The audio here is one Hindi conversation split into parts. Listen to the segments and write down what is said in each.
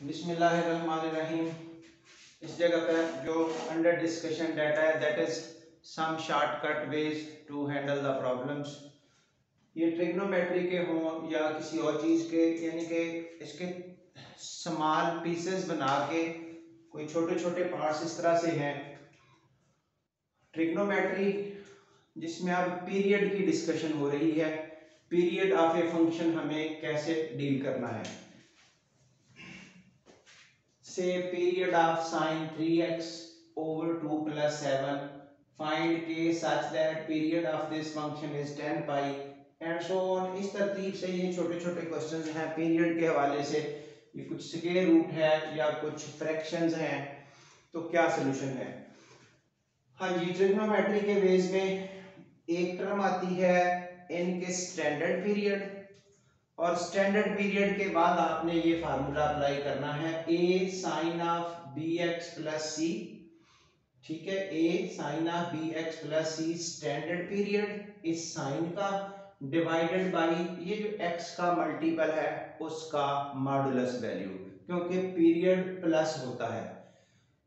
बिस्मिल्लाहिर्रहमानिर्रहीम। इस जगह पर जो अंडर डिस्कशन डाटा है that is some shortcut ways to handle the problems. ये ट्रिग्नोमेट्री के हों या किसी और चीज़ के, यानी कि इसके स्मॉल पीसेस बना के कोई छोटे छोटे पार्ट्स इस तरह से हैं। ट्रिग्नोमेट्री जिसमें अब पीरियड की डिस्कशन हो रही है, पीरियड ऑफ ए फंक्शन हमें कैसे डील करना है। Say period of sine 3x over 2 plus 7, find k such that period of this function is 10 pi and so on। इस तरतीब से ये छोटे छोटे क्वेश्चंस हैं पीरियड के हवाले से। ये कुछ स्क्वायर रूट है या कुछ फ्रैक्शंस हैं, तो क्या सोल्यूशन है। हाँ जी, ट्रिग्नोमेट्री के बेस में एक टर्म आती है इनके स्टैंडर्ड पीरियड, और स्टैंडर्ड पीरियड के बाद आपने ये फार्मूला अप्लाई करना है a sine of bx plus C. ठीक है, a sine of bx plus C standard period इस साइन का डिवाइडेड बाय ये जो x का मल्टीपल है उसका मॉडुलस वैल्यू, क्योंकि पीरियड प्लस होता है,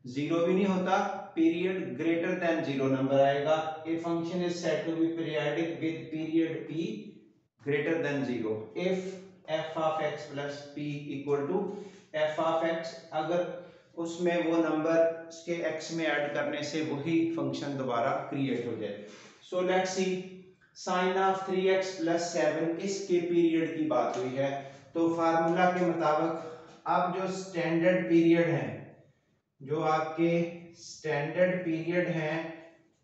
जीरो भी नहीं होता। Period greater than zero number आएगा। A function is said to be periodic with period p greater than 0 if f of x plus p equal to f of x। अगर उसमें वो नंबर के x में ऐड करने से वही फंक्शन दोबारा क्रिएट हो जाए। So let's see, sine of 3x plus 7 इसके पीरियड की बात हुई है, तो फार्मूला के मुताबिक अब जो स्टैंडर्ड पीरियड है, जो आपके स्टैंडर्ड पीरियड हैं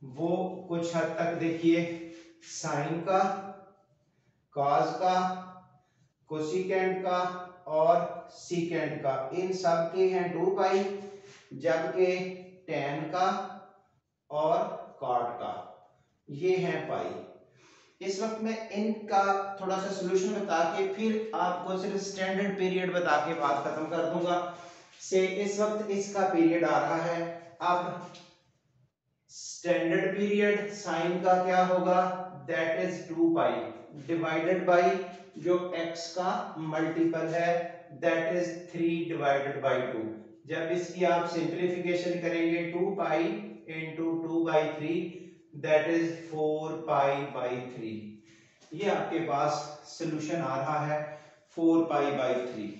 वो कुछ हद तक देखिए साइन का, कॉस का, कोसिकेंट का और सीकेंट का, इन सब के हैं 2 पाई, जबकि टेन का और कॉट का ये हैं पाई। इस वक्त मैं इनका थोड़ा सा सॉल्यूशन बता के फिर आपको सिर्फ स्टैंडर्ड पीरियड बता के बात खत्म कर दूंगा। से इस वक्त इसका पीरियड आ रहा है, अब स्टैंडर्ड पीरियड साइन का क्या होगा, that is 2 pi divided by जो x का मल्टीपल है दैट इज 3 डिवाइडेड बाय 2। जब इसकी आप सिंपलीफिकेशन करेंगे 2 pi into 2 by 3 that is 4 pi by 3। ये आपके पास सोल्यूशन आ रहा है 4 पाई बाई 3।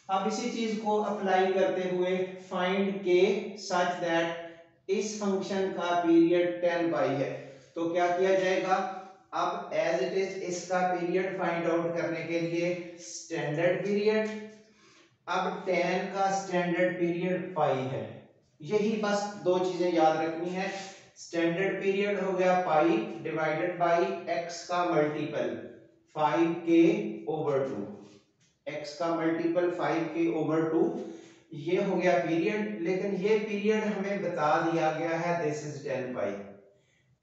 अब इसी चीज को अप्लाई करते हुए फाइंड के सच दैट इस फंक्शन का पीरियड 10 पाई है, तो क्या किया जाएगा, अब एज इट इज इसका पीरियड फाइंड आउट करने के लिए स्टैंडर्ड पीरियड, अब 10 का स्टैंडर्ड पीरियड पाई है। यही बस दो चीजें याद रखनी है, स्टैंडर्ड पीरियड हो गया पाई डिवाइडेड बाय x का मल्टीपल 5k ओवर 2, x का मल्टीपल 5k ओवर 2, ये हो गया पीरियड। लेकिन ये पीरियड हमें बता दिया गया है दिस इज 10 पाई,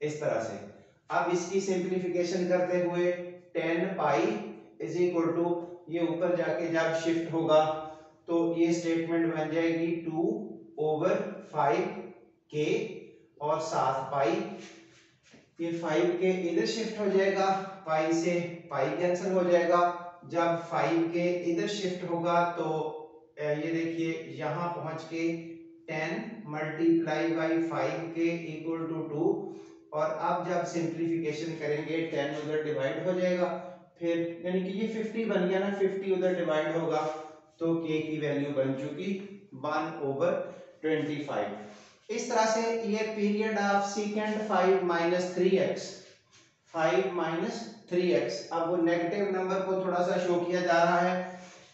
इस तरह से। अब इसकी सिंपलीफिकेशन करते हुए 10 पाई इज इक्वल टू, ये ऊपर जाके जब शिफ्ट होगा तो ये स्टेटमेंट बन जाएगी 2 ओवर 5k और साथ पाई, ये 5k इधर शिफ्ट हो जाएगा, पाई से पाई कैंसिल हो जाएगा। जब 5k इधर शिफ्ट होगा तो ये देखिए यहां पहुंच के 10 multiply by 5k equal to 2, और अब जब सिंपलीफिकेशन करेंगे 10 उधर डिवाइड हो जाएगा, फिर यानी कि ये 50 बन गया ना, 50 उधर डिवाइड होगा तो k की वैल्यू बन चुकी 1 ओवर 25। इस तरह से ये period of सीकेंड 5 minus 3x, 5 minus 3x, अब वो नेगेटिव नंबर को थोड़ा सा शो किया जा रहा है।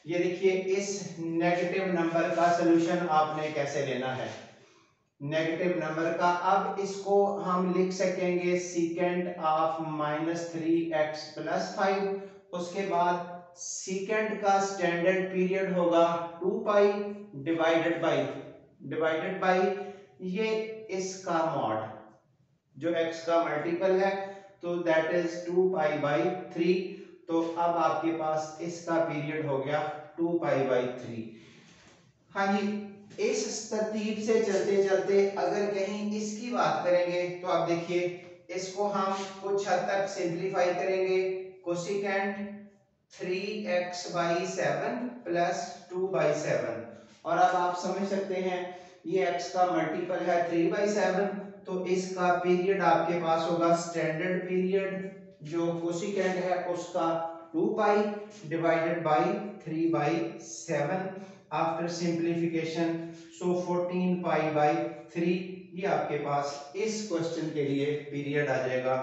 ये देखिए इस नेगेटिव नंबर का सलूशन आपने कैसे लेना है, नेगेटिव नंबर का। अब इसको हम लिख सकेंगे secant of minus 3x plus 5, उसके बाद सीकेंट का स्टैंडर्ड पीरियड होगा 2 पाई डिवाइडेड बाय ये इसका मॉड जो x का मल्टीपल है, तो दैट इज 2 पाई बाई 3। तो अब आपके पास इसका पीरियड हो गया 2 पाई बाई 3। हाँ जी, इस तरतीब से चलते चलते अगर कहीं इसकी बात करेंगे तो आप देखिए इसको हम कुछ हद तक सिंपलीफाई करेंगे, cosecant 3x by 7 plus 2 by 7, और अब आप समझ सकते हैं ये x का मल्टीपल है 3/7, तो इसका पीरियड आपके पास होगा स्टैंडर्ड पीरियड जो कोसिकेंड है उसका 2 पाई divided by 3/7 after simplification, so 14 pi by 3। ये आपके पास इस क्वेश्चन के लिए पीरियड आ जाएगा।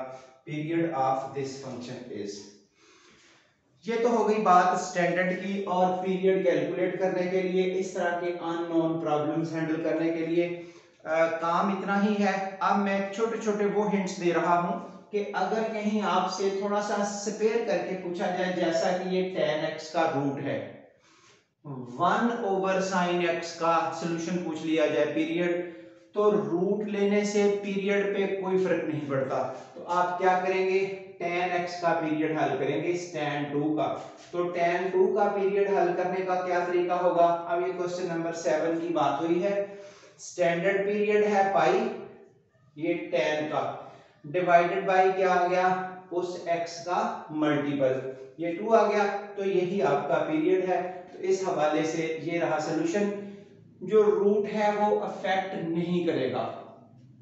Period of this function is. ये तो हो गई बात स्टैंडर्ड की और पीरियड कैलकुलेट करने के लिए, इस तरह के अननोन प्रॉब्लम्स हैंडल करने के लिए काम इतना ही है। अब मैं छोटे छोटे वो हिंट्स दे रहा हूं कि अगर कहीं आपसे थोड़ा सा स्पेयर करके पूछा जाए, जैसा कि ये tan x का रूट है, 1/sin x का सॉल्यूशन पूछ लिया जाए पीरियड, तो रूट लेने से पीरियड पे कोई फर्क नहीं पड़ता। तो आप क्या करेंगे, tan x का पीरियड हल करेंगे tan 2 का। तो tan 2 का पीरियड हल करने का क्या तरीका होगा, अब ये क्वेश्चन नंबर 7 की बात हुई है। स्टैंडर्ड पीरियड है पाई, ये tan का डिवाइडेड बाय क्या आ गया, उस x का मल्टीपल, ये 2 आ गया, तो यही आपका पीरियड है। तो इस हवाले से ये रहा सॉल्यूशन। जो रूट है वो अफेक्ट नहीं करेगा,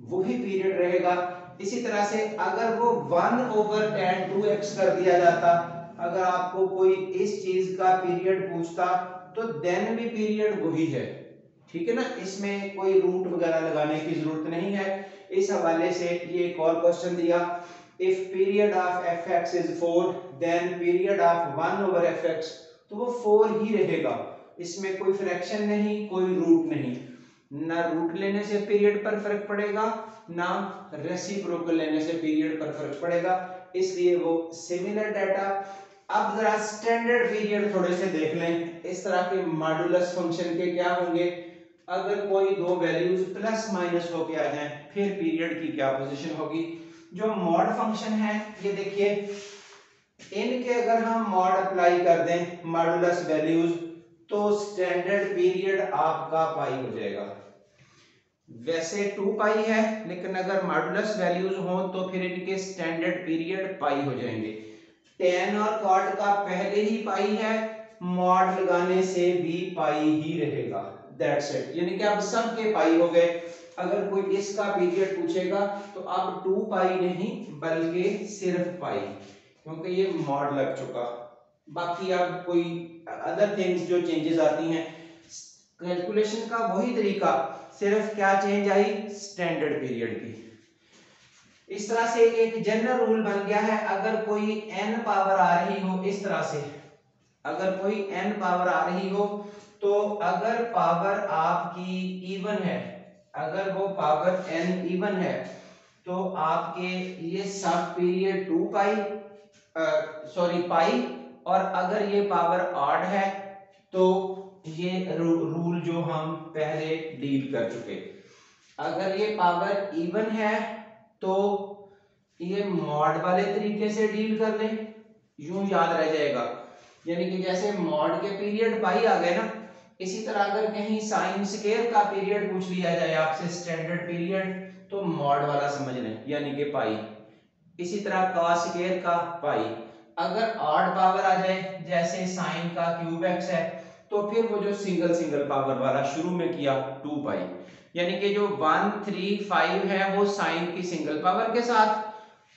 वही पीरियड रहेगा। इसी तरह से अगर वो 1/tan 2x कर दिया जाता, अगर आपको कोई इस चीज का पीरियड पूछता तो देन भी पीरियड वही है, ठीक है ना, इसमें कोई रूट वगैरह लगाने की जरूरत नहीं है। इस हवाले से ये एक और क्वेश्चन दिया, if period of fx is 4 then period of 1/fx, तो वो 4 ही रहेगा, इसमें कोई फ्रैक्शन नहीं, कोई रूट नहीं, ना रूट लेने से पीरियड पर फर्क पड़ेगा, ना रेसिप्रोकल लेने से पीरियड पर फर्क पड़ेगा, इसलिए वो सिमिलर डाटा। अब जरा स्टैंडर्ड पीरियड थोड़े से देख लें। इस तरह के मॉडुलस फंक्शन के क्या होंगे, अगर कोई दो वैल्यूज प्लस माइनस होके आ जाएं, फिर पीरियड की क्या पोजीशन होगी। जो मॉड फंक्शन है, ये देखिए, इनके अगर हम मॉड अप्लाई कर दें मॉडुलस वैल्यूज, तो स्टैंडर्ड पीरियड आपका पाई हो जाएगा। वैसे 2 पाई है, लेकिन अगर मॉडुलस वैल्यूज हो तो फिर इनके स्टैंडर्ड पीरियड पाई हो जाएंगे। tan और cot का पहले ही पाई है, मॉड लगाने से भी पाई ही रहेगा, दैट्स इट। यानी कि अब सब के पाई हो गए। अगर कोई इसका पीरियड पूछेगा तो अब 2 पाई नहीं बल्कि सिर्फ पाई, क्योंकि ये मॉड लग चुका। बाकी अब कोई अदर थिंग्स जो चेंजेस आती हैं कैलकुलेशन का वही तरीका, सिर्फ क्या चेंज आई, स्टैंडर्ड पीरियड की। इस तरह से एक जनरल रूल बन गया है, अगर कोई n पावर आ रही हो, इस तरह से अगर कोई n पावर आ रही हो, तो अगर पावर आपकी इवन है, अगर वो पावर n इवन है, तो आपके ये सब पीरियड 2 पाई सॉरी पाई, और अगर ये पावर ऑड है तो ये रूल जो हम पहले डील कर चुके। अगर ये पावर इवन है तो ये मॉड वाले तरीके से डील कर लें, यूं याद रह जाएगा। यानी कि जैसे मॉड के पीरियड पाई आ गए ना, इसी तरह अगर कहीं साइन स्क्वायर का पीरियड पूछ लिया जाए आपसे स्टैंडर्ड पीरियड, तो मॉड वाला समझ लें, यानी कि पाई। इसी तरह cos स्क्वायर का पाई। अगर ऑड पावर आ जाए, जैसे साइन का क्यूब x है, तो फिर वो जो सिंगल सिंगल पावर वाला शुरू में किया 2 पाई, यानी कि जो 1 3 5 है वो साइन की सिंगल पावर के साथ,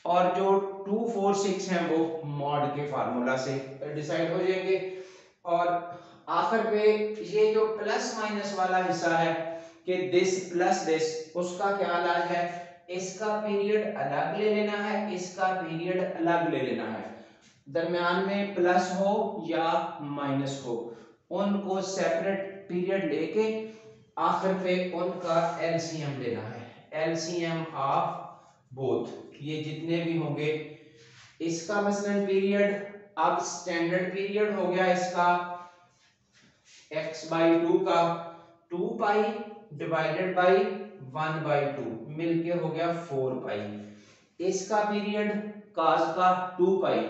और जो 2 4 6 है वो मॉड के फार्मूला से डिसाइड हो जाएंगे। और आखिर पे ये जो प्लस माइनस वाला हिस्सा है कि दिस प्लस दिस, उसका क्या इलाज है, इसका पीरियड अलग ले लेना है, इसका पीरियड अलग ले लेना है, दरमियान में प्लस हो या माइनस हो, उनको सेपरेट पीरियड लेके आखिर पे उनका एलसीएम लेना है, एलसीएम ऑफ बोथ, ये जितने भी होंगे। इसका मसलन पीरियड, अब स्टैंडर्ड पीरियड हो गया इसका x/2 का 2 पाई डिवाइडेड बाई 1/2 मिलके हो गया 4 पाई। इसका पीरियड cos का 2 पाई,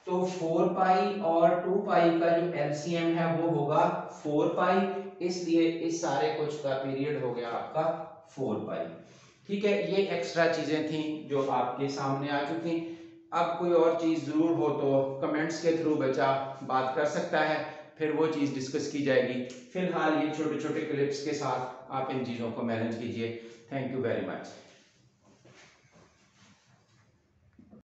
तो 4 पाई और 2 पाई का जो एलसीएम है वो होगा 4 पाई, इसलिए इस सारे कुछ का पीरियड हो गया आपका 4 पाई। ठीक है, ये एक्स्ट्रा चीजें थी जो आपके सामने आ चुकी। अब कोई और चीज जरूर हो तो कमेंट्स के थ्रू बच्चा बात कर सकता है, फिर वो चीज़ डिस्कस की जाएगी। फिलहाल ये छोटे छोटे क्लिप्स के साथ आप इन चीज़ों को मैनेज कीजिए। Thank you very much.